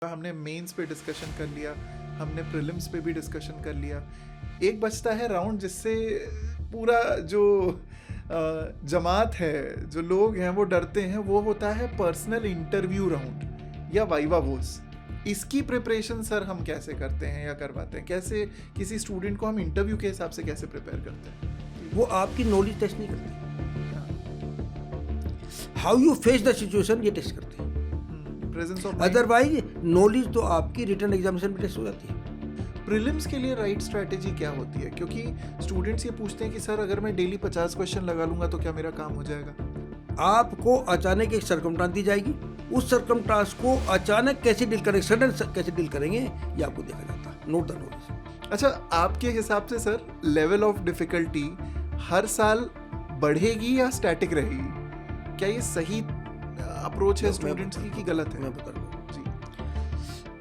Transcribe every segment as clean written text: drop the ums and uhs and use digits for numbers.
हमने मेंस पे डिस्कशन कर लिया, हमने प्रीलिम्स पे भी डिस्कशन कर लिया। एक बचता है राउंड जिससे पूरा जो जमात है, जो लोग हैं वो डरते हैं, वो होता है पर्सनल इंटरव्यू राउंड या वाइवा वोस। इसकी प्रिपरेशन सर हम कैसे करते हैं या करवाते हैं? कैसे किसी स्टूडेंट को हम इंटरव्यू के हिसाब से कैसे प्रिपेयर करते हैं? वो आपकी नॉलेज टेस्ट नहीं करते, how you face the situation ये टेस्ट करते हैं। प्रेजेंस ऑफ अदरवाइज नॉलेज तो आपकी रिटन एग्जामिनेशन में टेस्ट हो जाती है। प्रीलिम्स के लिए राइट स्ट्रैटेजी क्या होती है? क्योंकि स्टूडेंट्स ये पूछते हैं कि सर अगर मैं डेली 50 क्वेश्चन लगा लूंगा तो क्या मेरा काम हो जाएगा? आपको अचानक एक सरकमस्टांस दी जाएगी, उस सरकमस्टांस को अचानक कैसे डील करेंगे, सडन कैसे डील करेंगे, ये आपको देखा जाता है। Note the knowledge. अच्छा, आपके हिसाब से सर लेवल ऑफ डिफिकल्टी हर साल बढ़ेगी या स्टैटिक रहेगी? क्या ये सही अप्रोच है स्टूडेंट्स की कि गलत है? मैं बता रहा हूँ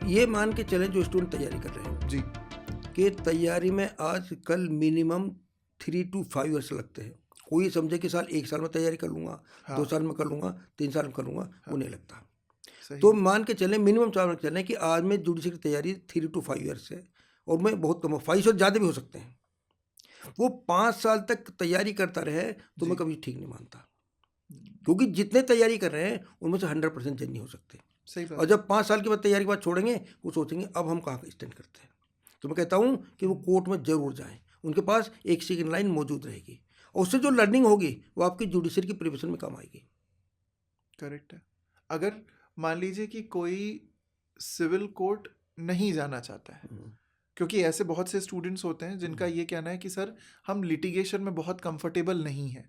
जी ये मान के चलें जो स्टूडेंट तैयारी कर रहे हैं जी कि तैयारी में आज कल मिनिमम 3 to 5 ईयर्स लगते हैं। कोई समझे कि एक साल में तैयारी कर लूँगा, हाँ। 2 साल में कर लूँगा, 3 साल में कर लूँगा, हाँ। वो नहीं लगता। सही। तो मान के चलें मिनिमम 4 चलें कि आज में जुडिशरी की तैयारी 3 to 5 ईयर्स है, और मैं बहुत कम 5 से ज़्यादा भी हो सकते हैं। वो 5 साल तक तैयारी करता रहे तो मैं कभी ठीक नहीं मानता, क्योंकि जितने तैयारी कर रहे हैं उनमें से 100% जज नहीं हो सकते। सही बात। और जब 5 साल के बाद तैयारी के बाद छोड़ेंगे, वो सोचेंगे अब हम कहाँ स्टैंड करते हैं। तो मैं कहता हूँ कि वो कोर्ट में जरूर जाएं, उनके पास एक सेकंड लाइन मौजूद रहेगी, और उससे जो लर्निंग होगी वो आपकी जुडिशरी की प्रिपरेशन में काम आएगी। करेक्ट है। अगर मान लीजिए कि कोई सिविल कोर्ट नहीं जाना चाहता है, क्योंकि ऐसे बहुत से स्टूडेंट्स होते हैं जिनका ये कहना है कि सर हम लिटिगेशन में बहुत कंफर्टेबल नहीं है।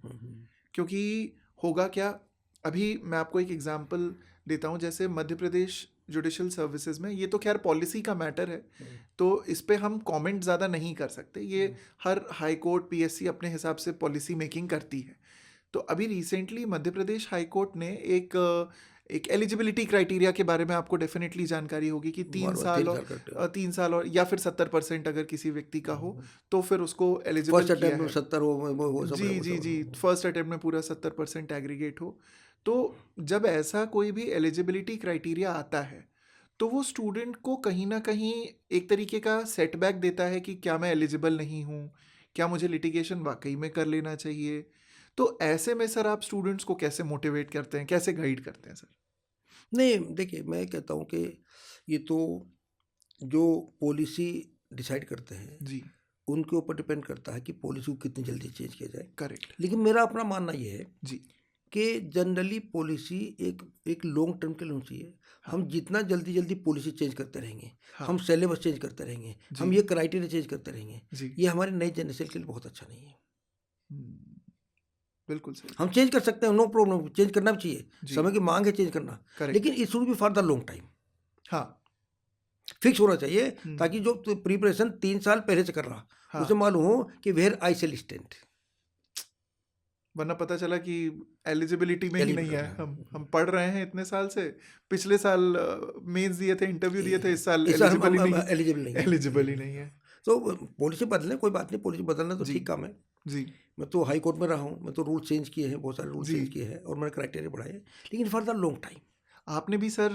क्योंकि होगा क्या, अभी मैं आपको एक एग्जांपल देता हूँ। जैसे मध्य प्रदेश जुडिशल सर्विसेज में, ये तो खैर पॉलिसी का मैटर है, तो इस पे हम कमेंट ज़्यादा नहीं कर सकते। ये हर हाई कोर्ट पीएससी अपने हिसाब से पॉलिसी मेकिंग करती है। तो अभी recently Madhya Pradesh high court ने एक एलिजिबिलिटी क्राइटेरिया के बारे में आपको डेफिनेटली जानकारी होगी कि 3 साल और या फिर 70% अगर किसी व्यक्ति का हो तो फिर उसको एलिजिबल किया है। 70 हो जी फर्स्ट अटेम्प्ट में पूरा 70% एग्रीगेट हो। तो जब ऐसा कोई भी एलिजिबिलिटी क्राइटेरिया आता है तो वो स्टूडेंट को कहीं ना कहीं एक तरीके का सेटबैक देता है कि क्या मैं एलिजिबल नहीं हूँ, क्या मुझे लिटिगेशन वाकई में कर लेना चाहिए। तो ऐसे में सर आप स्टूडेंट्स को कैसे मोटिवेट करते हैं, कैसे गाइड करते हैं सर? नहीं, देखिए मैं कहता हूँ कि ये तो जो पॉलिसी डिसाइड करते हैं जी उनके ऊपर डिपेंड करता है कि पॉलिसी को कितनी जल्दी चेंज किया जाए। करेक्ट। लेकिन मेरा अपना मानना ये है जी कि जनरली पॉलिसी एक लॉन्ग टर्म के लिए होनी चाहिए। हम जितना जल्दी पॉलिसी चेंज करते रहेंगे, हम सिलेबस चेंज करते रहेंगे, हम ये क्राइटेरिया चेंज करते रहेंगे, ये हमारी नई जनरेशन के लिए बहुत अच्छा नहीं है। बिल्कुल सही। हम चेंज कर सकते हैं, नो प्रॉब्लम, चेंज करना भी चाहिए, समय की मांग है चेंज करना, लेकिन it should be for the long time. हाँ, फिक्स होना चाहिए ताकि जो प्रिपरेशन 3 साल पहले से कर रहा उसे मालूम हो कि वेयर आई शैल स्टैंड। वरना पता चला कि एलिजिबिलिटी में ही नहीं है। हम पढ़ रहे हैं इतने साल से, पिछले साल मेंस दिए थे, इंटरव्यू दिए थे, इस साल एलिजिबल ही नहीं है। तो पॉलिसी बदलें, कोई बात नहीं, पॉलिसी बदलना तो ठीक काम है। जी मैं तो हाई कोर्ट में रहा हूँ, मैं तो रूल चेंज किए हैं, बहुत सारे रूल चेंज किए हैं और मैंने क्राइटेरिया बढ़ाए, लेकिन फॉर द लॉन्ग टाइम। आपने भी सर,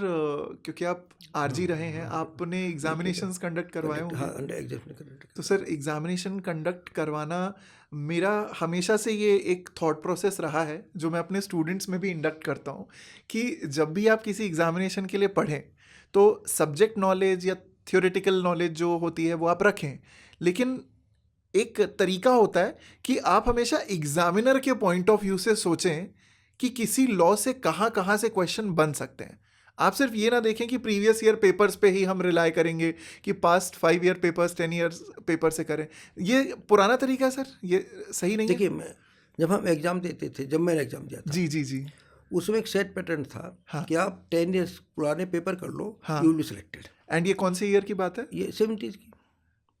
क्योंकि आप आरजी रहे हैं, आपने एग्जामिनेशंस कंडक्ट करवाए होंगे। हाँ, एग्जामिनेशन। तो सर एग्जामिनेशन कंडक्ट करवाना मेरा हमेशा से ये एक थॉट प्रोसेस रहा है जो मैं अपने स्टूडेंट्स में भी इंडक्ट करता हूँ कि जब भी आप किसी एग्जामिनेशन के लिए पढ़ें तो सब्जेक्ट नॉलेज या थ्योरेटिकल नॉलेज जो होती है वो आप रखें, लेकिन एक तरीका होता है कि आप हमेशा एग्जामिनर के पॉइंट ऑफ व्यू से सोचें कि किसी लॉ से कहाँ से क्वेश्चन बन सकते हैं। आप सिर्फ ये ना देखें कि प्रीवियस ईयर पेपर्स पे ही हम रिलाई करेंगे कि past 5 year papers 10 years paper से करें। ये पुराना तरीका है सर, ये सही नहीं है। देखिए, जब हम एग्जाम देते थे, जब मैंने एग्जाम दिया था, जी उसमें एक सेट पैटर्न था कि आप 10 ईयर्स पुराने पेपर कर लो, you will be selected. And ये कौन से ईयर की बात है? ये 70s की,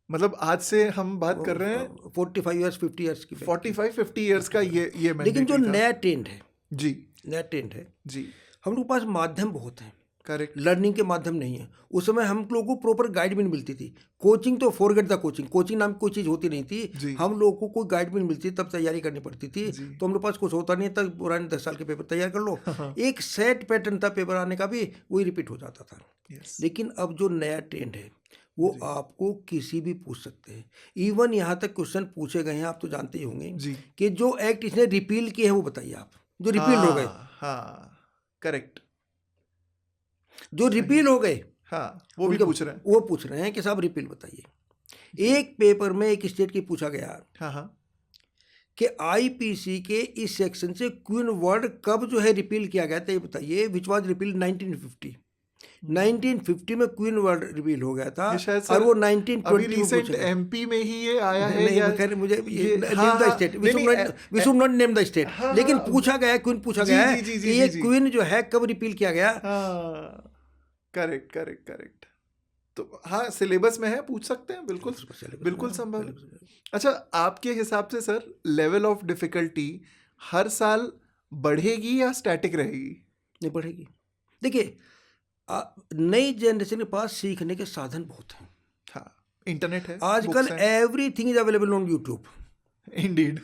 मतलब आज से हम बात कर रहे हैं 45 ईयर्स 50 ईयर्स की, 45-50 ईयर्स का ये लेकिन जो नया ट्रेंड है जी नया ट्रेंड है जी हम लोग के पास माध्यम बहुत हैं। करेक्ट। लर्निंग के माध्यम नहीं है। उस समय हम लोगों को प्रॉपर गाइड भी नहीं मिलती थी। कोचिंग तो फॉरगेट द कोचिंग, कोचिंग नाम की कोई चीज़ होती नहीं जी। थी। हम लोगों को कोई गाइड भी नहीं मिलती, तब तैयारी करनी पड़ती थी। जी। तो हम लोग पास कुछ होता नहीं, तब पुराने 10 साल के पेपर तैयार कर लो। हाँ। एक सेट पैटर्न था पेपर आने का भी, वही रिपीट हो जाता था। यस। लेकिन अब जो नया ट्रेंड है वो जी। आपको किसी भी पूछ सकते हैं। इवन यहाँ तक क्वेश्चन पूछे गए हैं, आप तो जानते ही होंगे, जी। कि जो एक्ट इसने रिपील किए हैं वो बताइए आप, जो रिपील हो गए, हाँ, करेक्ट। जो सही। रिपील हो गए, हाँ, वो भी उनके पूछ रहे हैं। वो पूछ रहे हैं कि साहब रिपील बताइए। जी। एक पेपर में एक स्टेट की पूछा गया हाँ हाँ। कि आईपीसी के इस सेक्शन से क्वीन वर्ड कब जो है रिपील किया गया था, ये बताइए। Which was repeal 1950। 1950 में क्वीन वर्ड रिपील हो गया था, ये शायद और सर वो अभी 1920 में रिसेंट पूछा गया। एमपी में ही ये आया है नहीं, या खैर मुझे ये? नेम हाँ द हाँ, स्टेट, नहीं नहीं, we should not name the state, हाँ लेकिन हाँ, पूछा गया है, क्वीन पूछा जी गया है जी जी कि जी ये जी जी। क्वीन जो है कब रिपील किया गया। हाँ, करेक्ट करेक्ट करेक्ट। तो हाँ, सिलेबस में है, पूछ सकते हैं, बिल्कुल बिल्कुल संभव है। अच्छा, आपके हिसाब से सर लेवल ऑफ डिफिकल्टी हर साल बढ़ेगी या स्टैटिक रहेगी? नहीं, बढ़ेगी। देखिए, नई जनरेशन के पास सीखने के साधन बहुत हैं। हाँ, इंटरनेट है, आजकल बुक्स हैं। Everything is available on YouTube, Indeed.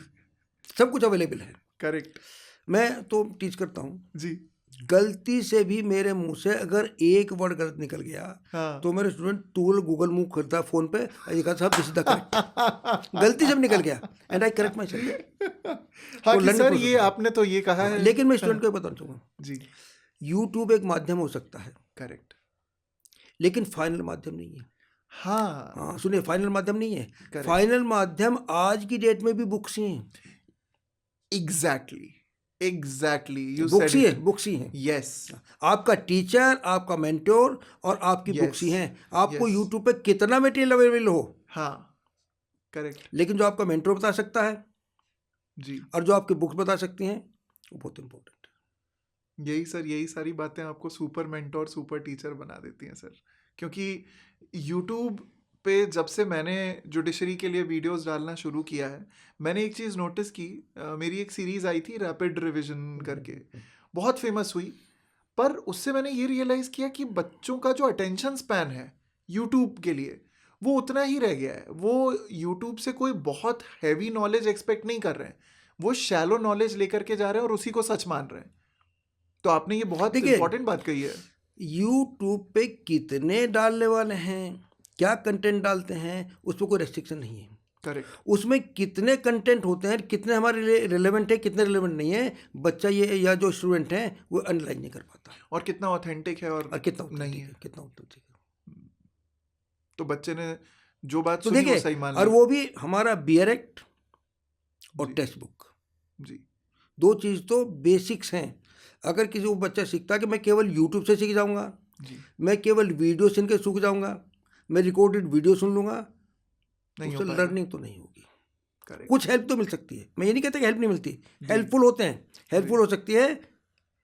सब कुछ अवेलेबल है। करेक्ट। मैं तो टीच करता हूँ, जी। गलती से भी मेरे मुंह से अगर एक वर्ड गलत निकल गया हाँ। तो मेरे स्टूडेंट टूल गूगल मूव करता है फोन पे, कहा साहब दिस इज द करेक्ट, गलती से भी निकल गया, and I correct my self. हाँ तो कि learning सर process ये है। आपने तो ये कहा है। लेकिन मैं स्टूडेंट को बताना चाहूँगा, जी। यूट्यूब एक माध्यम हो सकता है, करेक्ट। लेकिन फाइनल माध्यम नहीं है। हाँ, हाँ सुनिए, फाइनल माध्यम नहीं है। Correct. फाइनल माध्यम आज की डेट में भी बुक्स ही हैं। Exactly you books said he it. है, बुक्स ही हैं। यस आपका टीचर, आपका मेंटोर और आपकी बुक्स ही Yes. हैं। आपको Yes. यूट्यूब पे कितना मटेरियल अवेलेबल हो, हाँ, करेक्ट। लेकिन जो आपका मेंटोर बता सकता है जी, और जो आपकी बुक्स बता सकती हैं, वो बहुत इंपॉर्टेंट है। यही सर, यही सारी बातें आपको सुपर मेंटोर सुपर टीचर बना देती हैं सर। क्योंकि यूट्यूब पे जब से मैंने जुडिशरी के लिए वीडियोस डालना शुरू किया है, मैंने एक चीज़ नोटिस की। मेरी एक सीरीज़ आई थी रैपिड रिवीजन करके, बहुत फेमस हुई। पर उससे मैंने ये रियलाइज़ किया कि बच्चों का जो अटेंशन स्पैन है यूट्यूब के लिए, वो उतना ही रह गया है। वो यूट्यूब से कोई बहुत हैवी नॉलेज एक्सपेक्ट नहीं कर रहे हैं, वो शैलो नॉलेज लेकर के जा रहे हैं और उसी को सच मान रहे हैं। तो आपने ये बहुत देखिए, इंपॉर्टेंट बात कही है। यूट्यूब पे कितने डालने वाले हैं, क्या कंटेंट डालते हैं, उस पर कोई रेस्ट्रिक्शन नहीं है। करेक्ट। उसमें कितने कंटेंट होते हैं, कितने हमारे लिए रिलेवेंट है, कितने रिलेवेंट नहीं है, बच्चा ये या जो स्टूडेंट है वो एनालाइज नहीं कर पाता, और कितना ऑथेंटिक है और कितना नहीं है, है। कितना ऑथेंटिक है। तो बच्चे ने जो बात तो सुनी वो देखिए, सही मान और ली। वो भी हमारा बियर एक्ट और जी। टेक्स्ट बुक, जी। दो चीज़ तो बेसिक्स हैं। अगर किसी को बच्चा सीखता है कि मैं केवल यूट्यूब से सीख जाऊंगा, जी, मैं केवल वीडियो सुन के सीख जाऊंगा, मैं रिकॉर्डेड वीडियो सुन लूंगा, नहीं हो उससे पाएगा। लर्निंग तो नहीं होगी। करेक्ट। कुछ हेल्प तो मिल सकती है, मैं ये नहीं कहता कि हेल्प नहीं मिलती, जी। हेल्पफुल होते हैं, हेल्पफुल हो सकती है,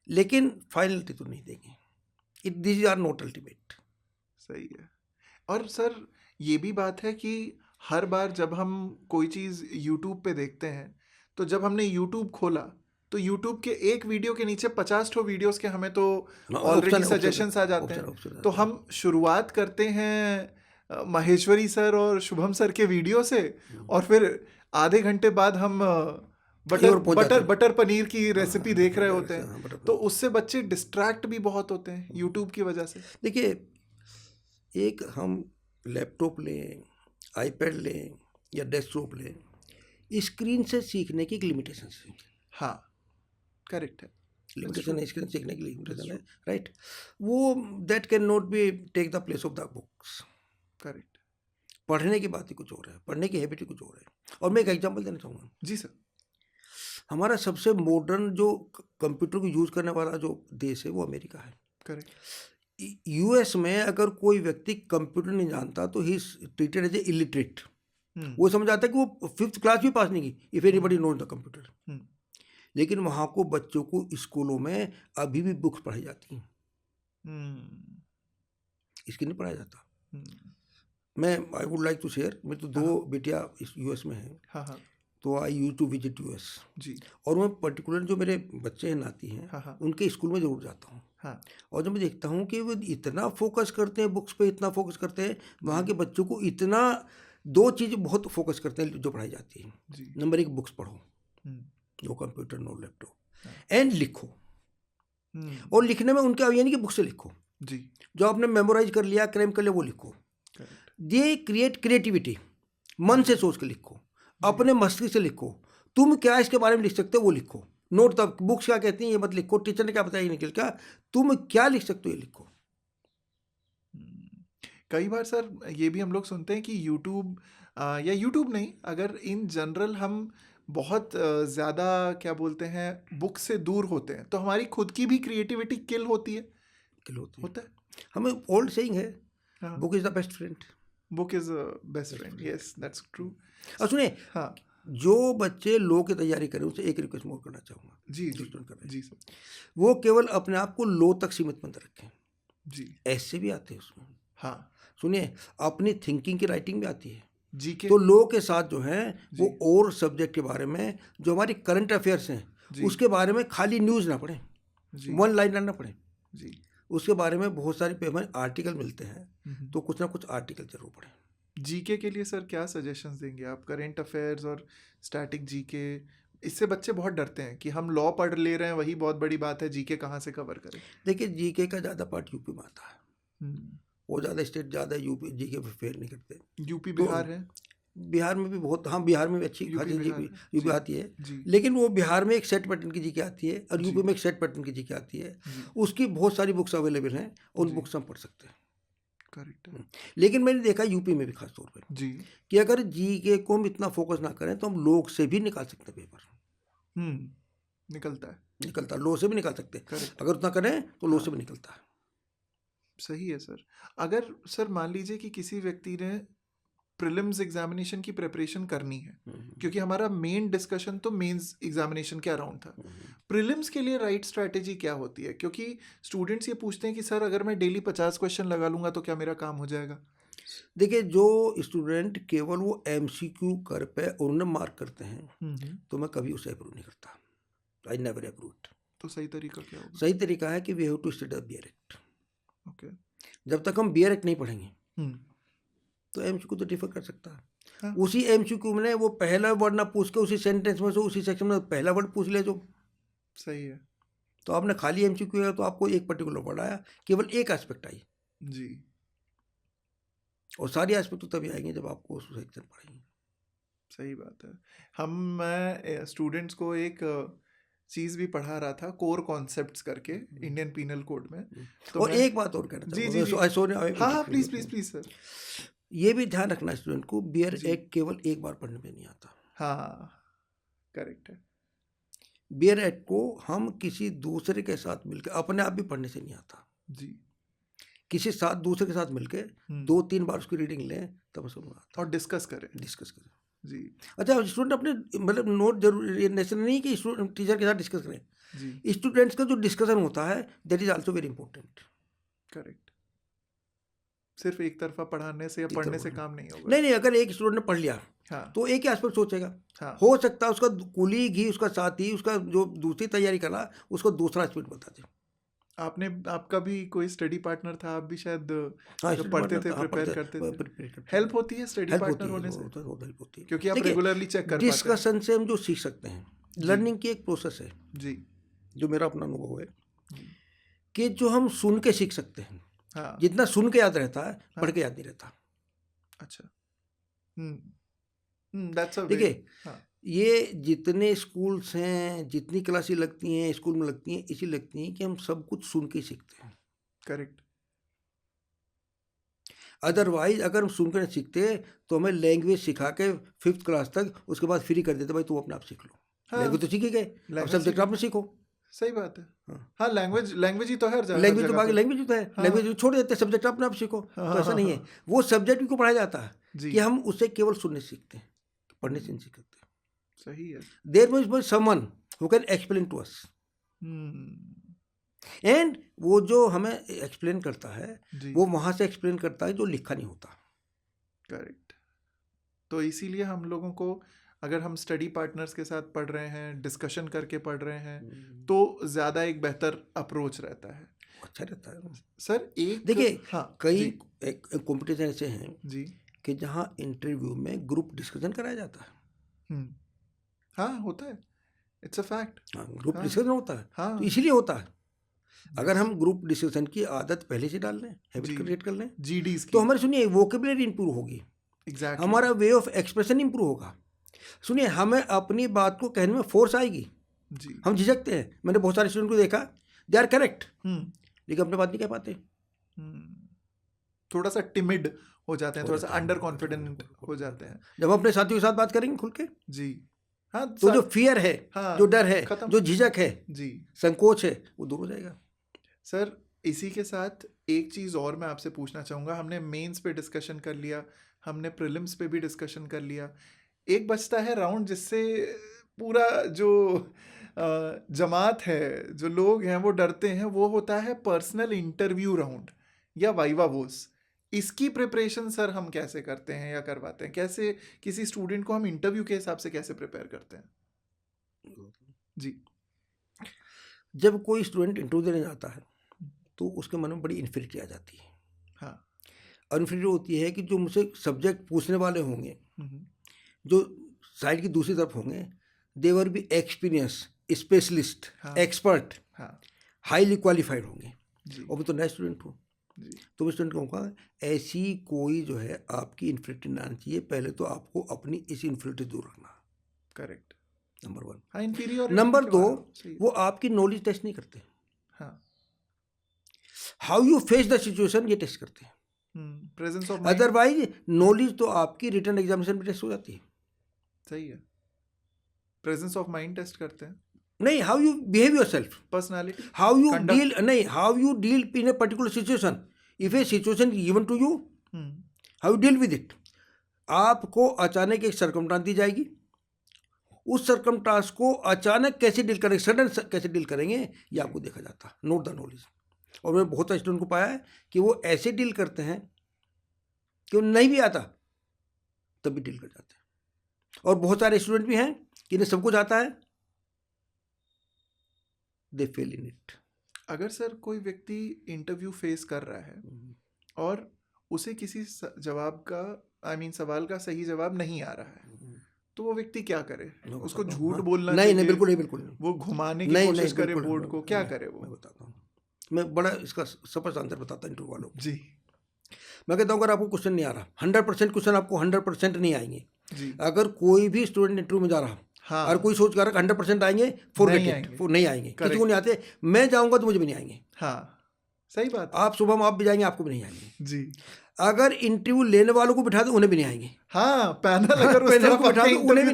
लेकिन फाइनलिटी तो नहीं देंगे। This are not ultimate. सही है। और सर ये भी बात है कि हर बार जब हम कोई चीज़ यूट्यूब पे देखते हैं, तो जब हमने यूट्यूब खोला तो यूट्यूब के एक वीडियो के नीचे 50 ठो वीडियोस के हमें तो ऑलरेडी सजेशंस आ जाते हैं। तो हम शुरुआत करते हैं माहेश्वरी सर और शुभम सर के वीडियो से, और फिर आधे घंटे बाद हम बटर पनीर की रेसिपी देख रहे होते हैं। तो उससे बच्चे डिस्ट्रैक्ट भी बहुत होते हैं यूट्यूब की वजह से। देखिए, एक हम लैपटॉप लें, आईपैड लें या डेस्कटॉप लें, स्क्रीन से सीखने की एक लिमिटेशन है। हाँ, करेक्ट है। लिमिटेशन है, स्क्रीन सीखने की लिमिटेशन है, राइट। वो that can not be take the place of the books. Correct. पढ़ने की बात ही कुछ और है, पढ़ने की हैबिट ही कुछ और है। और मैं एक एग्जांपल देना चाहूँगा। जी सर। हमारा सबसे मॉडर्न जो कंप्यूटर को यूज़ करने वाला जो देश है वो अमेरिका है। करेक्ट। यूएस में अगर कोई व्यक्ति कंप्यूटर नहीं जानता तो he is treated as a illiterate. वो समझ आता है कि वो 5th क्लास भी पास नहीं की, if anybody knows the computer. लेकिन वहाँ को बच्चों को स्कूलों में अभी भी बुक्स पढ़ाई जाती हैं, इसकी नहीं पढ़ाया जाता। मैं I would like to share, मेरी तो 2 बेटियाँ इस यूएस में हैं। हाँ हाँ। तो आई यूज टू विजिट यूएस, जी। और मैं पर्टिकुलर जो मेरे बच्चे हैं, नाती हैं, हाँ हाँ उनके स्कूल में ज़रूर जाता हूँ। हाँ और जब मैं देखता हूँ कि वो इतना फोकस करते हैं बुक्स पे, इतना फोकस करते हैं, वहाँ जी के बच्चों को इतना, दो चीज़ बहुत फोकस करते हैं जो पढ़ाई जाती है। जी। नंबर एक, बुक्स पढ़ो, हम्म, नो कंप्यूटर नो लैपटॉप, हाँ, एंड लिखो। और लिखने में उनका ये नहीं कि बुक से लिखो, जी। जो आपने मेमोराइज कर लिया, क्रेम कर लिया, वो लिखो। करेक्ट। ये क्रिएट क्रिएटिविटी, मन से सोच के लिखो, अपने मस्तिष्क से लिखो। तुम क्या इसके बारे में लिख सकते हो वो लिखो। नोट तब बुक्स क्या कहती हैं ये मत लिखो, टीचर ने क्या बताया ये निकल क्या, तुम क्या लिख सकते हो ये लिखो। कई बार सर ये भी हम लोग सुनते हैं कि यूट्यूब या यूट्यूब नहीं, अगर इन जनरल हम बहुत ज़्यादा क्या बोलते हैं बुक से दूर होते हैं तो हमारी खुद की भी क्रिएटिविटी किल होती है। किल होती है। होता है। हमें ओल्ड सेइंग है, हाँ, book is the best friend. Book is best friend. Yes, that's true. और सुनिए, हाँ जो बच्चे लॉ की तैयारी करें उनसे एक रिक्वेस्ट मोर करना चाहूँगा। जी जी स्टूडेंट कर रहे हैं, जी सर। वो केवल अपने आप को लॉ तक सीमित मत रखें। जी ऐसे भी आते हैं उसमें। हाँ। सुनिए, अपनी थिंकिंग की राइटिंग भी आती है। जी के तो लॉ के साथ जो है वो जी और सब्जेक्ट के बारे में, जो हमारी करंट अफेयर्स हैं, जी उसके बारे में खाली न्यूज़ ना पढ़ें, जी वन लाइनर ना पढ़ें, जी। उसके बारे में बहुत सारे पेपर आर्टिकल मिलते हैं, तो कुछ ना कुछ आर्टिकल जरूर पढ़ें। जीके के लिए सर क्या सजेशंस देंगे आप? करंट अफेयर्स और स्टैटिक जीके, इससे बच्चे बहुत डरते हैं कि हम लॉ पढ़ ले रहे हैं, वही बहुत बड़ी बात है, जीके कहाँ से कवर करें? देखिए, जीके का ज़्यादा पार्ट यूपी में आता है, हम्म, वो ज़्यादा स्टेट ज़्यादा यूपी जीके पे फेयर नहीं करते। यूपी तो बिहार है, बिहार में भी बहुत, हाँ बिहार में भी अच्छी यूपी खासी बिहार जीके है यूपी जी आती है, जी लेकिन वो बिहार में एक सेट पैटर्न की जीके आती है और जी यूपी में एक सेट पैटर्न की जीके आती है। जी उसकी बहुत सारी बुक्स अवेलेबल हैं, उन जी। बुक्स हम पढ़ सकते हैं। करेक्ट है। लेकिन मैंने देखा यूपी में भी खास तौर पे जी। कि अगर जीके को हम इतना फोकस ना करें तो हम लोग से भी निकाल सकते हैं पेपर, निकलता है। निकलता, लो से भी निकाल सकते हैं। करेक्ट। अगर उतना करें तो लो हाँ, से भी निकलता है। सही है सर। अगर सर मान लीजिए कि किसी व्यक्ति ने प्रीलिम्स एग्जामिनेशन की प्रिपरेशन करनी है, क्योंकि हमारा मेन डिस्कशन तो मेंस एग्जामिनेशन के अराउंड था, प्रीलिम्स के लिए राइट स्ट्रैटेजी क्या होती है? क्योंकि स्टूडेंट्स ये पूछते हैं कि सर अगर मैं डेली 50 क्वेश्चन लगा लूंगा तो क्या मेरा काम हो जाएगा? देखिए, जो स्टूडेंट केवल वो एमसीक्यू कर पे और उन्हें मार्क करते हैं, तो मैं कभी उसे अप्रूव नहीं करता। I never approve it. तो सही तरीका क्या होगा? सही तरीका है कि we have to study the bare act. Okay. जब तक हम बियर एक्ट नहीं पढ़ेंगे हम्म, तो एमसीक्यू तो डिफर कर सकता है। हाँ, उसी एमसीक्यू में वो पहला वर्ड ना पूछ के उसी सेंटेंस में से उसी सेक्शन में पहला वर्ड पूछ ले, जो सही है तो आपने खाली एमसीक्यू है तो आपको एक पर्टिकुलर वर्ड आया, केवल एक एस्पेक्ट आई, जी। और सारी एस्पेक्ट तो तभी आएंगे जब आपको उस सेक्शन पढ़ेंगे। सही बात है। मैं स्टूडेंट्स को एक चीज़ भी पढ़ा रहा था, कोर कॉन्सेप्ट्स करके, इंडियन पीनल कोड में। तो और मैं एक बात और कहना जी चाहूँगा, जी जी हाँ हाँ, प्लीज़ प्लीज़ प्लीज़ सर। ये भी ध्यान रखना स्टूडेंट को, बियर जी एक्ट केवल एक बार पढ़ने में नहीं आता। हाँ, करेक्ट है। बियर एक्ट को हम किसी दूसरे के साथ मिलकर, अपने आप भी पढ़ने से नहीं आता, जी। किसी साथ दूसरे के साथ मिलकर 2-3 बार उसकी रीडिंग लें तब समझ में आता, और डिस्कस करें। डिस्कस करें। जी अच्छा, स्टूडेंट अपने मतलब नोट जरूर, ये नेसेसरी नहीं कि स्टूडेंट टीचर के साथ डिस्कस करें, जी स्टूडेंट्स का जो डिस्कशन होता है that is also very important. Correct. सिर्फ एक तरफा पढ़ाने से या एक पढ़ने तरफा से नहीं। काम नहीं होगा। नहीं, अगर एक स्टूडेंट ने पढ़ लिया हाँ तो एक ही एस्पेक्ट सोचेगा। हाँ हो सकता है उसका कुलीग ही, उसका साथी, उसका जो दूसरी तैयारी कर रहा, उसको दूसरा एस्पेक्ट बता दे। आपका भी कोई स्टडी पार्टनर था? आप भी शायद हाँ, जब स्टडी पढ़ते पार्टनर, थे हाँ, प्रिपेयर पढ़ते करते थे, प्रिपेयर करते हेल्प होती है स्टडी हेल्प होती पार्टनर है, होने से? बहुत हेल्प होती है, क्योंकि आप देखिए, रेगुलरली चेक कर पाते हैं। डिस्कशन से हम जो सीख सकते हैं, लर्निंग की एक प्रोसेस है, जी जो मेरा अपना अनुभव है, जी कि जो हम सुन के सीख सकते हैं, हाँ जितना सुन के याद रहता है पढ़ के याद नहीं रहता। अच्छा। दैट्स अ वे। देखिए, हाँ ये जितने स्कूल्स हैं, जितनी क्लासेस लगती हैं स्कूल में लगती हैं, इसी लगती हैं कि हम सब कुछ सुन के ही सीखते हैं। करेक्ट। अदरवाइज अगर हम सुन कर नहीं सीखते तो हमें लैंग्वेज सिखा के 5th क्लास तक, उसके बाद फ्री कर देते, भाई तू अपने आप सीख लो। हाँ, लैंग्वेज तो सीख ही गए, अब लैंग्वेज सब्जेक्ट सीख आप में सीखो। सही बात है। हाँ, हाँ, लैंग्वेज ही तो हर जगह लैंग्वेज तो जगह बाकी पे। लैंग्वेज तो है, हाँ लैंग्वेज छोड़ देते हैं, सब्जेक्ट अपने आप सीखो। हाँ तो ऐसा हाँ नहीं है, हाँ वो सब्जेक्ट भी को पढ़ाया जाता है जी कि हम उसे केवल सुनने सीखते हैं, पढ़ने से नहीं सीख सकते। सही है। There must be someone who can explain to us, and वो जो हमें एक्सप्लेन करता है जी वो वहाँ से एक्सप्लेन करता है जो लिखा नहीं होता। करेक्ट। तो इसीलिए हम लोगों को अगर हम स्टडी पार्टनर्स के साथ पढ़ रहे हैं, डिस्कशन करके पढ़ रहे हैं, तो ज़्यादा एक बेहतर अप्रोच रहता है। अच्छा रहता है सर एक देखिए। हाँ कई कंपटीशन ऐसे हैं जी कि जहाँ इंटरव्यू में ग्रुप डिस्कशन कराया जाता है। हाँ होता है, इट्स अ फैक्ट। हाँ, ग्रुप हाँ, डिस्कशन होता है। हाँ तो इसीलिए होता है। अगर हम ग्रुप डिस्कशन की आदत पहले से डाल लें, हैबिट जी, क्रिएट कर लें, जीडीज तो की हमारी सुनिए वोकेबुलरी इंप्रूव होगी, एग्जैक्टली हमारा वे ऑफ एक्सप्रेशन इंप्रूव होगा। सुनिए, हमें अपनी बात को कहने में फोर्स आएगी। जी हम झिझकते हैं, मैंने बहुत सारे स्टूडेंट को देखा, दे आर करेक्ट लेकिन अपनी बात नहीं कह पाते। थोड़ा सा टिमिड हो जाते हैं, थोड़ा सा अंडर कॉन्फिडेंट हो जाते हैं। जब हम अपने साथियों के साथ बात करेंगे खुल के, जी हाँ, तो जो फियर है, हाँ, जो डर है, खत्म। जो झिझक है, जी संकोच है, वो दूर हो जाएगा। सर इसी के साथ एक चीज़ और मैं आपसे पूछना चाहूँगा। हमने मेंस पे डिस्कशन कर लिया, हमने प्रीलिम्स पे भी डिस्कशन कर लिया, एक बचता है राउंड जिससे पूरा जो जमात है, जो लोग हैं वो डरते हैं, वो होता है पर्सनल इंटरव्यू राउंड या वाइवा वोस। इसकी प्रिपरेशन सर हम कैसे करते हैं या करवाते हैं? कैसे किसी स्टूडेंट को हम इंटरव्यू के हिसाब से कैसे प्रिपेयर करते हैं? जी जब कोई स्टूडेंट इंटरव्यू देने जाता है तो उसके मन में बड़ी इन्फिनिटी आ जाती है। हाँ, और इन्फिनिटी होती है कि जो मुझसे सब्जेक्ट पूछने वाले होंगे, जो साइड की दूसरी तरफ होंगे, they were be experience, specialist, expert, highly qualified होंगे, और मैं तो नया स्टूडेंट हूँ। तो मैं स्टूडेंट कहूँगा, ऐसी कोई जो है आपकी इन्फिनिटी ना आनी चाहिए। पहले तो आपको अपनी इस इन्फिनिटी दूर रखना। Correct, number 1। हाँ, inferiority नंबर के 2, बारे में, वो आपकी नॉलेज टेस्ट नहीं करते, हाँ, how you face the situation ये टेस्ट करते हैं। Presence of mind. Otherwise knowledge तो आपकी रिटन एग्जामिनेशन में टेस्ट हो जाती है। सही है, प्रेजेंस ऑफ माइंड टेस्ट करते हैं, नहीं, how you behave yourself, personality, how you Conduct. Deal, नहीं, how you deal in a particular situation. If a situation given to you, how you deal with it. आपको अचानक एक circumstance दी जाएगी, उस circumstance को अचानक कैसे डील करेंगे, सडन कैसे डील करेंगे, ये आपको देखा जाता है। Note the knowledge. और मैंने बहुत सारे स्टूडेंट को पाया है कि वो ऐसे डील करते हैं कि उन्हें नहीं भी आता तब भी डील कर जाते हैं। और बहुत सारे स्टूडेंट भी हैं कि इन्हें सब कुछ आता है, दे फेल इन इट। अगर सर कोई व्यक्ति इंटरव्यू फेस कर रहा है और उसे किसी जवाब का सवाल का सही जवाब नहीं आ रहा है, तो वो व्यक्ति क्या करे? उसको झूठ बोलना नहीं, चाहिए? नहीं, बिल्कुल नहीं, बिल्कुल नहीं। वो घुमाने की कोशिश करे बिल्कुल बोर्ड नहीं, को, क्या करे वो? मैं बताता हूँ, मैं बड़ा इसका स्पष्ट आंसर बताता हूँ इंटरव्यू वालों को। जी मैं कहता हूँ, अगर आपको क्वेश्चन नहीं आ रहा, 100% क्वेश्चन आपको 100% नहीं आएंगे। जी, अगर कोई भी स्टूडेंट इंटरव्यू में जा रहा, हाँ, और कोई सोच कर 100% आएंगे, फॉरगेट इट, नहीं आएंगे। किसी को नहीं आते, मैं जाऊंगा तो मुझे भी नहीं आएंगे। हाँ, सही बात है। आप सुबह में आप भी जाएंगे, आपको भी नहीं आएंगे। जी, अगर इंटरव्यू लेने वालों को बिठा दो, उन्हें भी नहीं आएंगे। हाँ, पैनल अगर उस पैनल तरफ को बिठा दो, उन्हें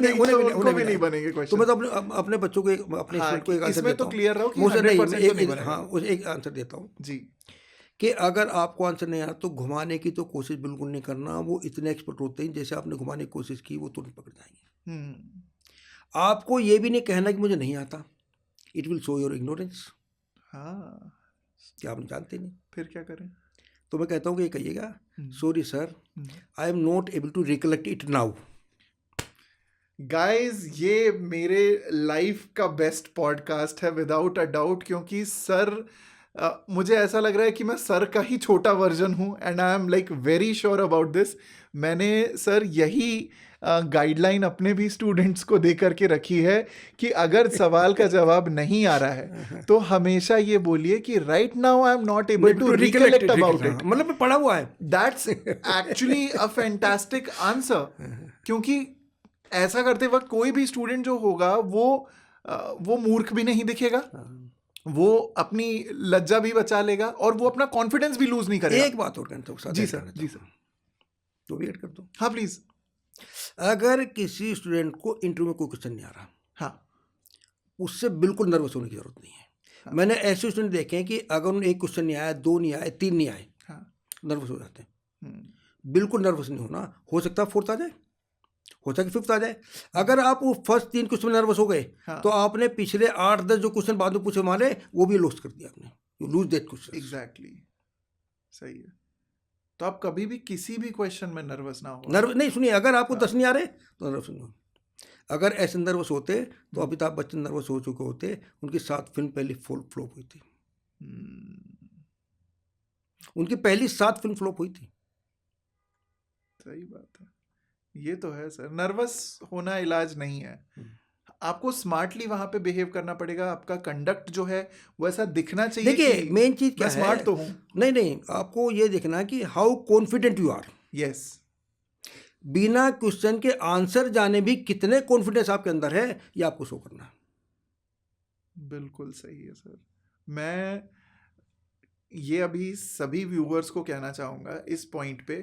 भी नहीं बनेंगे क्वेश्चन। तो मैं तो अपने बच्चों को, अपने स्टूडेंट को एक आंसर इसमें देता तो हूँ। क्लियर रहो कि मुझे 100% तो नहीं हाँ, उसे एक आंसर देता हूँ जी, कि अगर आपको आंसर नहीं आया तो घुमाने की तो कोशिश बिल्कुल नहीं करना। वो इतने एक्सपर्ट होते हैं, जैसे आपने घुमाने की कोशिश की वो तुरंत पकड़ जाएंगे। आपको ये भी नहीं कहना कि मुझे नहीं आता, it will show your ignorance. हाँ, क्या आप जानते नहीं, फिर क्या करें? तो मैं कहता हूँ कि ये कहिएगा, sorry sir, I am not able to recollect it now. Guys, ये मेरे लाइफ का बेस्ट पॉडकास्ट है विदाउट अ डाउट, क्योंकि सर मुझे ऐसा लग रहा है कि मैं सर का ही छोटा वर्जन हूँ, and I am like very sure about this. मैंने सर यही गाइडलाइन अपने भी स्टूडेंट्स को दे करके रखी है कि अगर सवाल का जवाब नहीं आ रहा है तो हमेशा ये बोलिए कि right now I am not able to recollect about it. मतलब पढ़ा हुआ है। That's actually a fantastic answer, क्योंकि ऐसा करते वक्त कोई भी स्टूडेंट जो होगा वो मूर्ख भी नहीं दिखेगा, वो अपनी लज्जा भी बचा लेगा और वो अपना कॉन्फिडेंस भी लूज नहीं करेगा। एक बात और कहता हूँ, जी सर, जी सर, तो भी ऐड कर दो। हाँ प्लीज। अगर किसी स्टूडेंट को इंटरव्यू में कोई क्वेश्चन नहीं आ रहा, हाँ, उससे बिल्कुल नर्वस होने की जरूरत नहीं है। हाँ। मैंने ऐसे स्टूडेंट देखे हैं कि अगर उन्हें एक क्वेश्चन नहीं आया, 2 नहीं आए, 3 नहीं आए, हाँ, नर्वस हो जाते हैं। बिल्कुल नर्वस नहीं होना। हो सकता है 4th आ जाए, हो सकता है 5th आ जाए। अगर आप वो फर्स्ट 3 क्वेश्चन में नर्वस हो गए, हाँ, तो आपने पिछले 8-10 जो क्वेश्चन बाद में पूछे मारे, वो भी लॉस्ट कर दिया आपने। You lose that question. Exactly, सही है। तो आप कभी भी किसी भी क्वेश्चन में नर्वस ना हो। नहीं, सुनिए, अगर आपको 10 नहीं आ रहे तो नर्वस नहीं हो। अगर ऐसे नर्वस होते तो अमिताभ बच्चन नर्वस हो चुके होते, उनकी 7 फिल्म पहली फ्लॉप हुई थी, उनकी पहली 7 फिल्म फ्लॉप हुई थी। सही बात है, ये तो है सर, नर्वस होना इलाज नहीं है, आपको स्मार्टली वहां पे बिहेव करना पड़ेगा, आपका कंडक्ट जो है वो ऐसा दिखना चाहिए देखिए कि मेन चीज क्या मैं है, स्मार्ट तो हूँ। नहीं आपको ये देखना कि how confident you are, yes, बिना क्वेश्चन के आंसर जाने भी कितने कॉन्फिडेंस आपके अंदर है, ये आपको शो करना है। बिल्कुल सही है सर। मैं ये अभी सभी व्यूअर्स को कहना चाहूँगा इस पॉइंट पे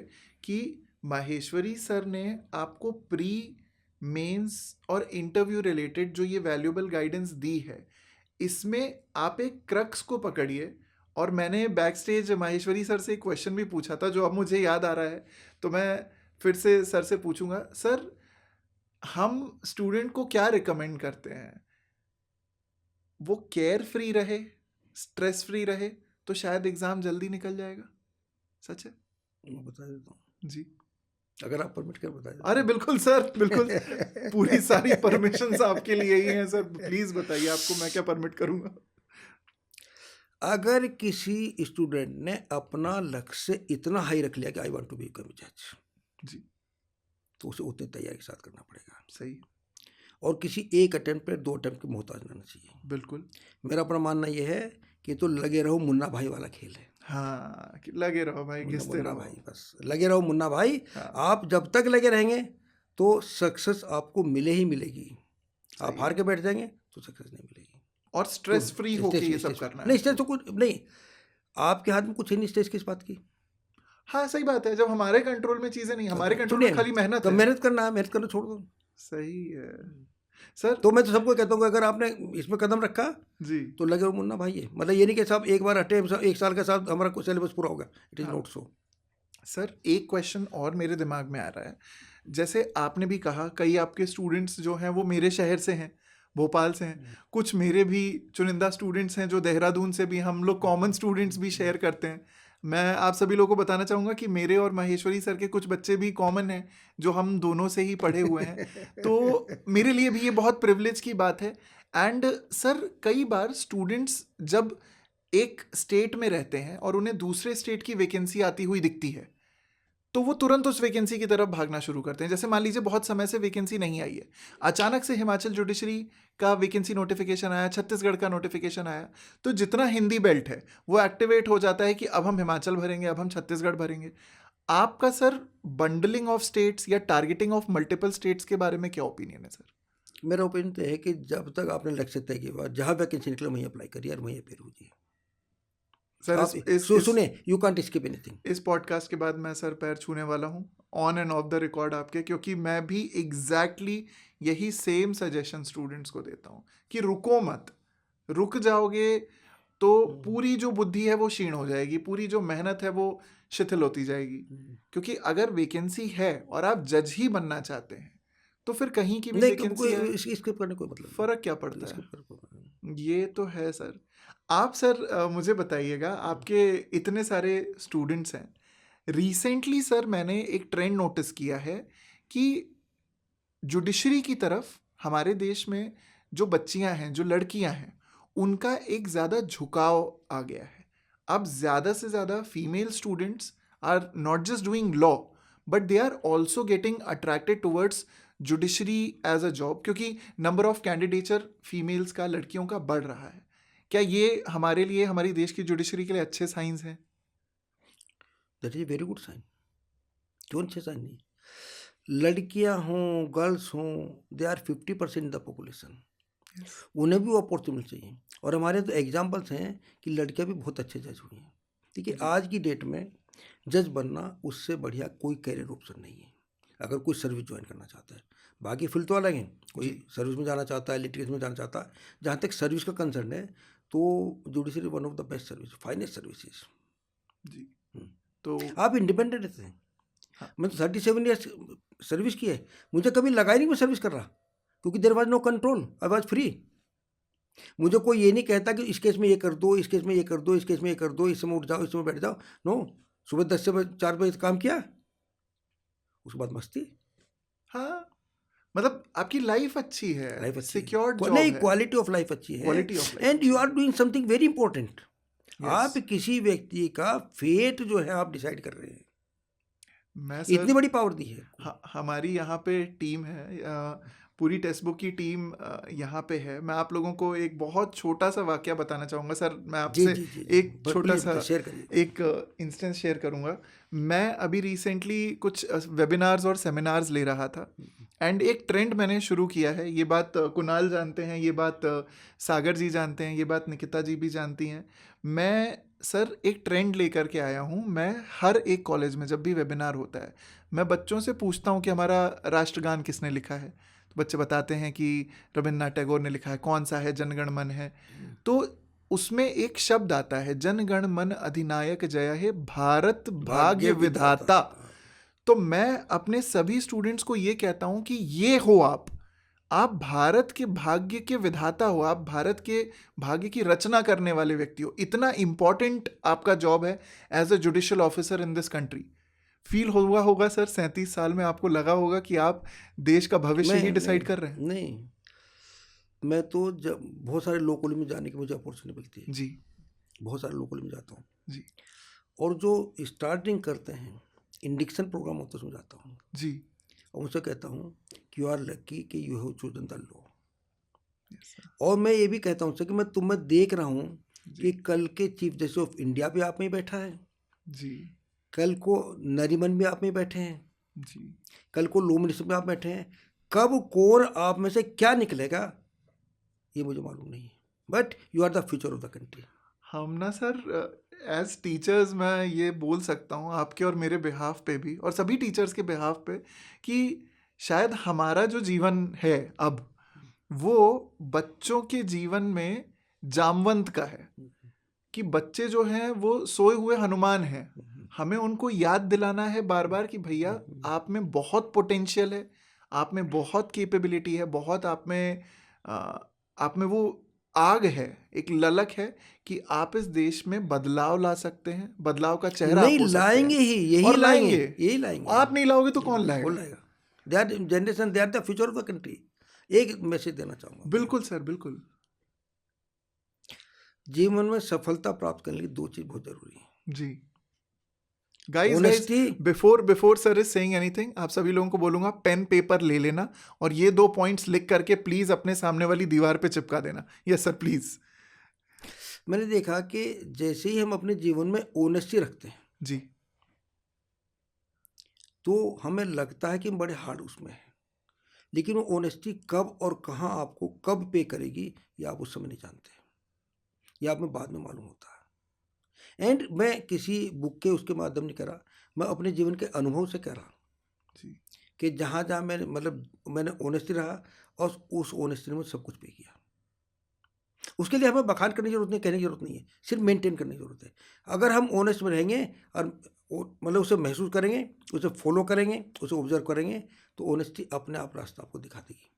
कि माहेश्वरी सर ने आपको प्री मेंस और इंटरव्यू रिलेटेड जो ये वैल्यूएबल गाइडेंस दी है, इसमें आप एक क्रक्स को पकड़िए। और मैंने बैक स्टेज माहेश्वरी सर से एक क्वेश्चन भी पूछा था जो अब मुझे याद आ रहा है, तो मैं फिर से सर से पूछूंगा। सर, हम स्टूडेंट को क्या रिकमेंड करते हैं? वो केयर फ्री रहे, स्ट्रेस फ्री रहे, तो शायद एग्जाम जल्दी निकल जाएगा। सच है? मैं बता देता हूँ जी, अगर आप परमिट कर बता देता अरे हूँ। बिल्कुल सर, बिल्कुल, पूरी सारी परमिशंस आपके लिए ही हैं सर, प्लीज बताइए, आपको मैं क्या परमिट करूंगा। अगर किसी स्टूडेंट ने अपना लक्ष्य इतना हाई रख लिया कि आई वांट टू बिकम जज, जी, तो उसे उतनी तैयारी के साथ करना पड़ेगा, सही, और किसी एक अटेम्प्ट पे 2 अटेम्प्ट के मोहताज नहीं होना चाहिए। बिल्कुल। मेरा अपना मानना ये है कि तो लगे रहो मुन्ना भाई वाला खेल है, हाँ, कि लगे रहो भाई, घिसते मुन्ना रहो। भाई, बस लगे रहो मुन्ना भाई। हाँ, आप जब तक लगे रहेंगे तो सक्सेस आपको मिले ही मिलेगी, आप सही हार है। के बैठ जाएंगे तो सक्सेस नहीं मिलेगी। और स्ट्रेस तो फ्री होके ये सब करना है। नहीं, स्ट्रेस तो कुछ नहीं, आपके हाथ में कुछ ही नहीं स्ट्रेस किस बात की। हाँ, सही बात है, जब हमारे कंट्रोल में चीजें नहीं, हमारे कंट्रोल में सुनिए, खाली मेहनत तो है। मेहनत करना है, मेहनत करना छोड़ दो। सही है सर। तो मैं तो सबको कहता हूँ कि अगर आपने इसमें कदम रखा जी, तो लगे रहो मुन्ना भाई है, मतलब ये नहीं कि साहब एक बार हटे, 1 साल के साथ हमारा कुछ सिलेबस पूरा हो गया, इट इज़ हाँ। Not so. सर, एक क्वेश्चन और मेरे दिमाग में आ रहा है। जैसे आपने भी कहा, कई आपके स्टूडेंट्स जो हैं वो मेरे शहर से हैं, भोपाल से हैं, कुछ मेरे भी चुनिंदा स्टूडेंट्स हैं जो देहरादून से भी, हम लोग कॉमन स्टूडेंट्स भी शेयर करते हैं। मैं आप सभी लोगों को बताना चाहूँगा कि मेरे और माहेश्वरी सर के कुछ बच्चे भी कॉमन हैं जो हम दोनों से ही पढ़े हुए हैं, तो मेरे लिए भी ये बहुत प्रिविलेज की बात है। एंड सर, कई बार स्टूडेंट्स जब एक स्टेट में रहते हैं और उन्हें दूसरे स्टेट की वैकेंसी आती हुई दिखती है, तो वो तुरंत उस वैकेंसी की तरफ भागना शुरू करते हैं। जैसे मान लीजिए बहुत समय से वैकेंसी नहीं आई है, अचानक से हिमाचल जुडिशरी का वैकेंसी नोटिफिकेशन आया, छत्तीसगढ़ का नोटिफिकेशन आया, तो जितना हिंदी बेल्ट है वो एक्टिवेट हो जाता है कि अब हम हिमाचल भरेंगे, अब हम छत्तीसगढ़ भरेंगे। आपका सर बंडलिंग ऑफ स्टेट्स या टारगेटिंग ऑफ मल्टीपल स्टेट्स के बारे में क्या ओपिनियन है सर? मेरा ओपिनियन तो है कि जब तक आपने लक्ष्य तय किया, जहाँ वैकेंसी निकले वहीं अप्लाई करिए और वहीं अपेयर होजिए। सर, आप सुनिए, यू कांट स्किप एनीथिंग। इस पॉडकास्ट के बाद मैं सर पैर छूने वाला हूँ on end of the record आपके, क्योंकि मैं भी एग्जैक्टली यही सेम सजेशन स्टूडेंट्स को देता हूँ कि रुको मत। रुक जाओगे तो पूरी जो बुद्धि है वो क्षीण हो जाएगी, पूरी जो मेहनत है वो शिथिल होती जाएगी। क्योंकि अगर वैकेंसी है और आप जज ही बनना चाहते हैं तो फिर कहीं की भी नहीं, वैकेंसी है, स्किप करने कोई मतलब फर्क क्या पड़ता स्किप है? करने कोई मतलब नहीं। ये तो है सर। आप सर मुझे बताइएगा, आपके इतने सारे स्टूडेंट्स हैं, रिसेंटली सर मैंने एक ट्रेंड नोटिस किया है कि जुडिशरी की तरफ हमारे देश में जो बच्चियां हैं, जो लड़कियां हैं, उनका एक ज़्यादा झुकाव आ गया है। अब ज़्यादा से ज़्यादा female students are not just doing law, but they are also getting attracted towards judiciary as a job, क्योंकि नंबर ऑफ कैंडिडेचर फीमेल्स का, लड़कियों का बढ़ रहा है। क्या ये हमारे लिए, हमारी देश की जुडिशरी के लिए अच्छे साइंस हैं? That is very good sign. क्यों अच्छे साइन नहीं? लड़कियां हों, गर्ल्स हों, दे आर 50% द पॉपुलेशन, उन्हें भी अपॉर्चुनिटी चाहिए। और हमारे तो एग्जाम्पल्स हैं कि लड़कियां भी बहुत अच्छे जज हुई हैं। देखिए, आज की डेट में जज बनना उससे बढ़िया कोई कैरियर ऑप्शन नहीं है अगर कोई सर्विस ज्वाइन करना चाहता है। बाकी फील्ड तो अलग है, कोई सर्विस में जाना चाहता है, लिटिगेशन में जाना चाहता है। जहाँ तक सर्विस का कंसर्न है तो judiciary one of the best service, finest services जी, तो आप इंडिपेंडेंट रहते हैं। हाँ। मैं तो 37 ईयर्स सर्विस की है, मुझे कभी लगा ही नहीं मैं सर्विस कर रहा, क्योंकि there was no control, I was free. मुझे कोई ये नहीं कहता कि इस केस में ये कर दो, इस केस में ये कर दो, इस केस में ये कर दो, इस समय उठ जाओ, इस समय बैठ जाओ। नो, सुबह 10 से 4 बजे काम किया, उसके बाद मस्ती। हाँ, मतलब आपकी लाइफ अच्छी है, लाइफ अच्छी सिक्योर्ड है, जॉब नहीं है, क्वालिटी ऑफ लाइफ अच्छी है, quality of life and you are doing something very important. आप यस। किसी व्यक्ति का फेट जो है आप डिसाइड कर रहे हैं, मैं इतनी सर बड़ी पावर दी है आपको। हमारी यहाँ पे टीम है, पूरी टेक्स्ट बुक की टीम यहाँ पे है। मैं आप लोगों को एक बहुत छोटा सा वाकया बताना चाहूँगा सर। मैं जी आपसे जी जी जी, एक छोटा प्लीज सा शेयर करिए। एक इंस्टेंस शेयर करूँगा। मैं अभी रिसेंटली कुछ वेबिनार्स और सेमिनार्स ले रहा था, एंड एक ट्रेंड मैंने शुरू किया है। ये बात कुणाल जानते हैं, ये बात सागर जी जानते हैं, ये बात निकिता जी भी जानती हैं। मैं सर एक ट्रेंड लेकर के आया हूँ। मैं हर एक कॉलेज में जब भी वेबिनार होता है, मैं बच्चों से पूछता हूँ कि हमारा राष्ट्रगान किसने लिखा है। तो बच्चे बताते हैं कि रविन्द्रनाथ टैगोर ने लिखा है। कौन सा है? जनगण मन है। तो उसमें एक शब्द आता है, जनगण मन अधिनायक जय हे भारत भाग्य विधाता। तो मैं अपने सभी स्टूडेंट्स को ये कहता हूँ कि ये हो आप भारत के भाग्य के विधाता हो, आप भारत के भाग्य की रचना करने वाले व्यक्ति हो। इतना इंपॉर्टेंट आपका जॉब है as a judicial officer in this country. Feel हुआ होगा सर 37 साल में आपको लगा होगा कि आप देश का भविष्य ही डिसाइड कर रहे हैं। नहीं, मैं तो जब बहुत सारे लो कॉलेज में जाने की मुझे अपॉर्चुनिटी मिलती है जी बहुत सारे लो कॉलेज में जाता हूँ जी और जो स्टार्टिंग करते हैं इंडिक्शन प्रोग्राम होता है उसमें जाता हूँ जी। और उनसे कहता हूँ कि यू आर लकी कि you have chosen the law. Yes sir. और मैं ये भी कहता हूँ उनसे कि मैं तुम्हें देख रहा हूँ जी कि कल के चीफ जस्टिस ऑफ इंडिया भी आप में ही बैठा है, जी कल को नरीमन भी आप में ही बैठे हैं, जी। कल को लॉ मिनिस्टर में आप बैठे हैं। कब कौन आप में से क्या निकलेगा ये मुझे मालूम नहीं है, but you are the future of the country. हम ना सर एज टीचर्स मैं ये बोल सकता हूँ आपके और मेरे बिहाफ पे भी, और सभी टीचर्स के बिहाफ पे, कि शायद हमारा जो जीवन है अब, वो बच्चों के जीवन में जामवंत का है। कि बच्चे जो हैं वो सोए हुए हनुमान हैं। हमें उनको याद दिलाना है बार बार कि भैया आप में बहुत पोटेंशियल है, आप में बहुत कैपेबिलिटी है, बहुत आप में वो आग है, एक ललक है कि आप इस देश में बदलाव ला सकते हैं, बदलाव का चेहरा नहीं आप हो सकते लाएंगे हैं। ही, यही और लाएंगे, यही लाएंगे। आप नहीं लाओगे तो कौन लाएगा? कौन लाएगा? They are generation, they are the future of the country. एक मैसेज देना चाहूँगा, बिल्कुल सर, बिल्कुल। जीवन में सफलता प्राप्त करने के लिए दो चीज बहुत जरूरी है। जी guys, honesty, before sir is saying anything, आप सभी लोगों को बोलूंगा पेन पेपर ले लेना और ये 2 पॉइंट्स लिख करके प्लीज अपने सामने वाली दीवार पे चिपका देना। Yes sir, please. मैंने देखा कि जैसे ही हम अपने जीवन में ऑनेस्टी रखते हैं जी तो हमें लगता है कि हम बड़े हार्ड उसमें हैं, लेकिन वो ऑनेस्टी कब और कहाँ आपको कब पे करेगी ये आप उस समय नहीं जानते, ये आप में बाद में मालूम होता है। एंड मैं किसी बुक के उसके माध्यम नहीं कह रहा, मैं अपने जीवन के अनुभव से कह रहा जी कि जहाँ जहाँ मैंने ऑनेस्टी रहा और उस ऑनेस्टी ने मुझे सब कुछ पे किया। उसके लिए हमें बखान करने की जरूरत नहीं, कहने की जरूरत नहीं है, सिर्फ मेंटेन करने की जरूरत है। अगर हम ऑनेस्ट में रहेंगे और मतलब उसे महसूस करेंगे, उसे फॉलो करेंगे, उसे ऑब्जर्व करेंगे, तो ऑनेस्टी अपने आप रास्ता आपको दिखा देगी।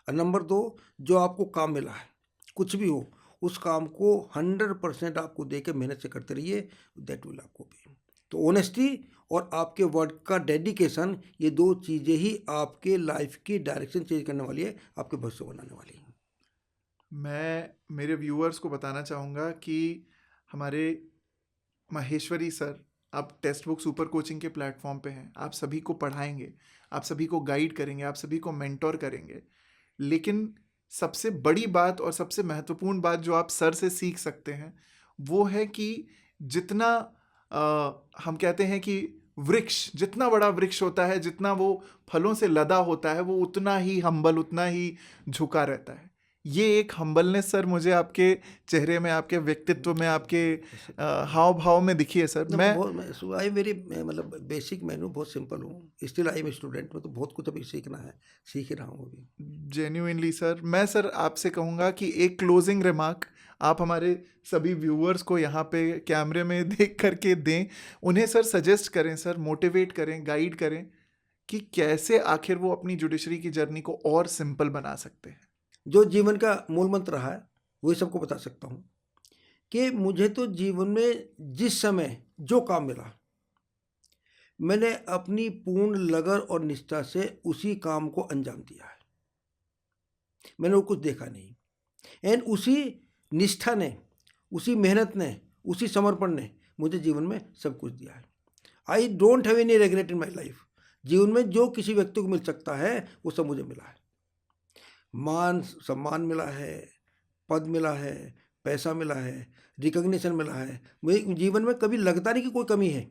और नंबर 2, जो आपको काम मिला है कुछ भी हो, उस काम को 100% आपको दे के मेहनत से करते रहिए, दैट विल आपको पे। तो ऑनेस्टी और आपके वर्ड का डेडिकेशन, ये 2 चीज़ें ही आपके लाइफ की डायरेक्शन चेंज करने वाली है, आपके भविष्य बनाने वाली है। मैं मेरे व्यूअर्स को बताना चाहूँगा कि हमारे माहेश्वरी सर, आप टेक्स्ट बुक सुपर कोचिंग के प्लेटफॉर्म पे हैं। आप सभी को पढ़ाएंगे, आप सभी को गाइड करेंगे, आप सभी को मेंटोर करेंगे। लेकिन सबसे बड़ी बात और सबसे महत्वपूर्ण बात जो आप सर से सीख सकते हैं वो है कि जितना हम कहते हैं कि वृक्ष, जितना बड़ा वृक्ष होता है, जितना वो फलों से लदा होता है, वो उतना ही हम्बल, उतना ही झुका रहता है। ये एक हम्बलनेस सर मुझे आपके चेहरे में, आपके व्यक्तित्व में, आपके हाव भाव में दिखी है सर। आई मेरी मतलब बेसिक मैनू बहुत सिंपल हूँ, स्टिल आई एम स्टूडेंट में, तो बहुत कुछ अभी सीखना है, सीख ही रहा हूँ अभी। जेन्युइनली सर, मैं सर आपसे कहूँगा कि एक क्लोजिंग रिमार्क आप हमारे सभी व्यूअर्स को यहाँ पे कैमरे में देख करके दें। उन्हें सर सजेस्ट करें सर, मोटिवेट करें, गाइड करें कि कैसे आखिर वो अपनी जुडिशरी की जर्नी को और सिंपल बना सकते हैं। जो जीवन का मूल मंत्र रहा है वही सबको बता सकता हूँ कि मुझे तो जीवन में जिस समय जो काम मिला, मैंने अपनी पूर्ण लगन और निष्ठा से उसी काम को अंजाम दिया है। मैंने वो कुछ देखा नहीं, एंड उसी निष्ठा ने, उसी मेहनत ने, उसी समर्पण ने मुझे जीवन में सब कुछ दिया है। I don't have any regret in my life. जीवन में जो किसी व्यक्ति को मिल सकता है वो सब मुझे मिला है। मान सम्मान मिला है, पद मिला है, पैसा मिला है, रिकग्निशन मिला है। मुझे जीवन में कभी लगता नहीं कि कोई कमी है,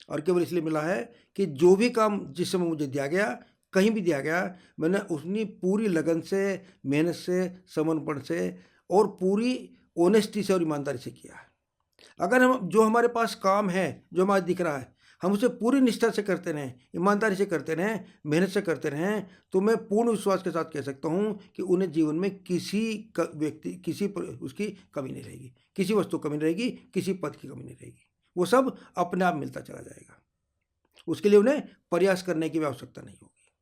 और केवल इसलिए मिला है कि जो भी काम जिस समय मुझे दिया गया, कहीं भी दिया गया, मैंने उसनी पूरी लगन से, मेहनत से, समर्पण से और पूरी ऑनेस्टी से और ईमानदारी से किया है। अगर हम जो हमारे पास काम है, जो हमारा दिख रहा है, हम उसे पूरी निष्ठा से करते रहें, ईमानदारी से करते रहें, मेहनत से करते रहें, तो मैं पूर्ण विश्वास के साथ कह सकता हूँ कि उन्हें जीवन में किसी व्यक्ति, उसकी कमी नहीं रहेगी, किसी वस्तु की कमी नहीं रहेगी, किसी पद की कमी नहीं रहेगी। वो सब अपने आप मिलता चला जाएगा। उसके लिए उन्हें प्रयास करने की भी आवश्यकता नहीं होगी।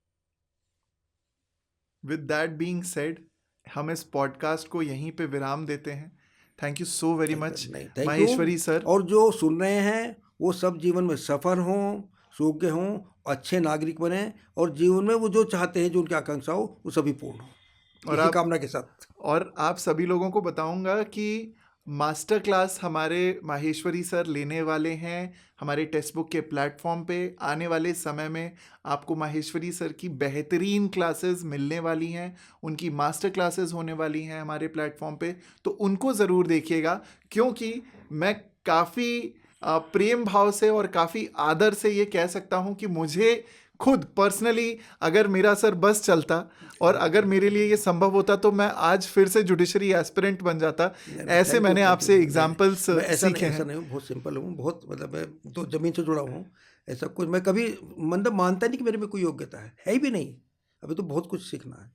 विद दैट बीइंग सेड, हम इस पॉडकास्ट को यहीं पे विराम देते हैं। Thank you so very much Maheshwari sir. और जो सुन रहे हैं वो सब जीवन में सफल हों, सुयोग्य हों, अच्छे नागरिक बने, और जीवन में वो जो चाहते हैं, जो उनकी आकांक्षा हो, वो सभी पूर्ण हो, इसी कामना के साथ। और आप सभी लोगों को बताऊंगा कि मास्टर क्लास हमारे माहेश्वरी सर लेने वाले हैं हमारे टेक्स्ट बुक के प्लेटफॉर्म पे। आने वाले समय में आपको माहेश्वरी सर की बेहतरीन क्लासेस मिलने वाली हैं, उनकी मास्टर क्लासेस होने वाली हैं हमारे प्लेटफॉर्म पे, तो उनको ज़रूर देखिएगा। क्योंकि मैं काफ़ी प्रेम भाव से और काफ़ी आदर से ये कह सकता हूँ कि मुझे खुद पर्सनली अगर मेरा सर बस चलता और अगर मेरे लिए ये संभव होता तो मैं आज फिर से जुडिशरी एस्पिरेंट बन जाता। ऐसे मैंने आपसे एग्जाम्पल्स सीखे हैं। ऐसा नहीं, बहुत सिंपल हूँ, बहुत मतलब मैं तो ज़मीन से जुड़ा हूँ। ऐसा कुछ मैं कभी मतलब मानता नहीं कि मेरे में कोई योग्यता है भी नहीं। अभी तो बहुत कुछ सीखना है।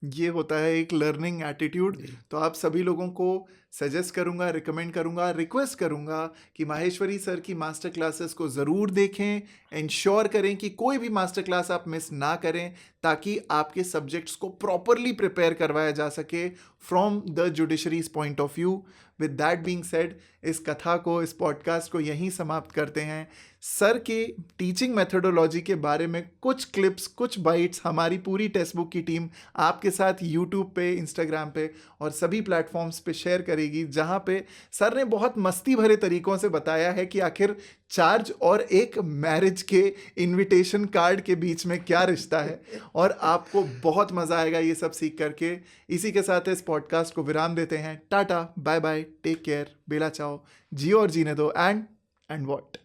ये होता है एक लर्निंग एटीट्यूड। तो आप सभी लोगों को सजेस्ट करूंगा, रिकमेंड करूंगा, रिक्वेस्ट करूंगा कि माहेश्वरी सर की मास्टर क्लासेस को ज़रूर देखें। इंश्योर करें कि कोई भी मास्टर क्लास आप मिस ना करें, ताकि आपके सब्जेक्ट्स को प्रॉपरली प्रिपेयर करवाया जा सके from the judiciary's point of view. With that being said, इस कथा को, इस पॉडकास्ट को यहीं समाप्त करते हैं। सर के टीचिंग मेथोडोलॉजी के बारे में कुछ क्लिप्स, कुछ बाइट्स हमारी पूरी टेक्स्ट बुक की टीम आपके साथ यूट्यूब पे, इंस्टाग्राम पे और सभी प्लेटफॉर्म्स पे शेयर करेगी, जहाँ पे सर ने बहुत मस्ती भरे तरीक़ों से बताया है कि आखिर चार्ज और एक मैरिज के इनविटेशन कार्ड के बीच में क्या रिश्ता है। और आपको बहुत मज़ा आएगा ये सब सीख करके। इसी के साथ इस पॉडकास्ट को विराम देते हैं। Tata, bye bye, take care, bella ciao, जियो और जीने दो, एंड व्हाट।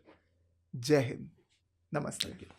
जय हिंद, नमस्ते।